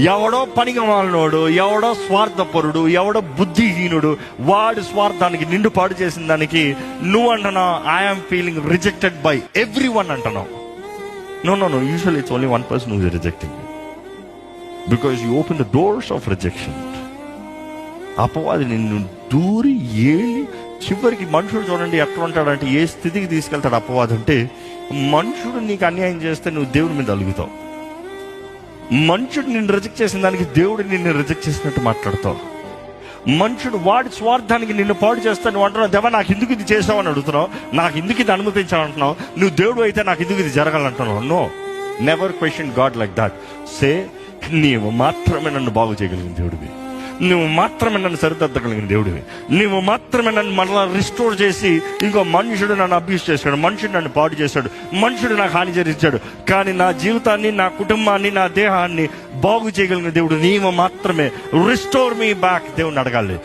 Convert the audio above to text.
ఎవడో పనికి మాలినోడు, ఎవడో స్వార్థపరుడు, ఎవడో బుద్ధిహీనుడు, వాడి స్వార్థానికి నిండు పాడు చేసిన దానికి నువ్వు అంటున్నావు I'm feeling rejected by everyone అంటున్నావు. No, usually it's only one person who is rejecting you because you open the doors of rejection. అపవాది నిన్ను దూరి ఏలి చివరికి మనుషుడు చూడండి ఎట్లా ఉంటాడంటే, ఏ స్థితికి తీసుకెళ్తాడు అపవాది అంటే, మనుషుడు నీకు అన్యాయం చేస్తే నువ్వు దేవుడి మీద అలుగుతావు. మనుషుడు నిన్ను రిజెక్ట్ చేసిన దానికి దేవుడు నిన్ను రిజెక్ట్ చేసినట్టు మాట్లాడతావు. మనుషుడు వాడి స్వార్థానికి నిన్ను పాడు చేస్తా నువ్వు అంటున్నావు, దేవా నాకు ఎందుకు ఇది చేసావు అని అడుగుతున్నావు, నాకు ఎందుకు ఇది అనుమతించాలంటున్నావు, నువ్వు దేవుడు అయితే నాకు ఎందుకు ఇది జరగాలంటున్నావు. No, never question God like that. Say నీవు మాత్రమే నన్ను బాగు చేయగలిగిన దేవుడివి, నువ్వు మాత్రమే నన్ను సరిదిద్దగలిగిన దేవుడివి, నువ్వు మాత్రమే నన్ను మరలా రిస్టోర్ చేసి, ఇంకో మనుషుడు నన్ను అబ్యూస్ చేశాడు, మనుషుడు నన్ను పాడు చేశాడు, మనుషుడు నాకు హాని జరిగించాడు, కానీ నా జీవితాన్ని, నా కుటుంబాన్ని, నా దేహాన్ని బాగు చేయగలిగిన దేవుడు నీవు మాత్రమే. రిస్టోర్ మీ బ్యాక్ దేవుడిని అడగాలి.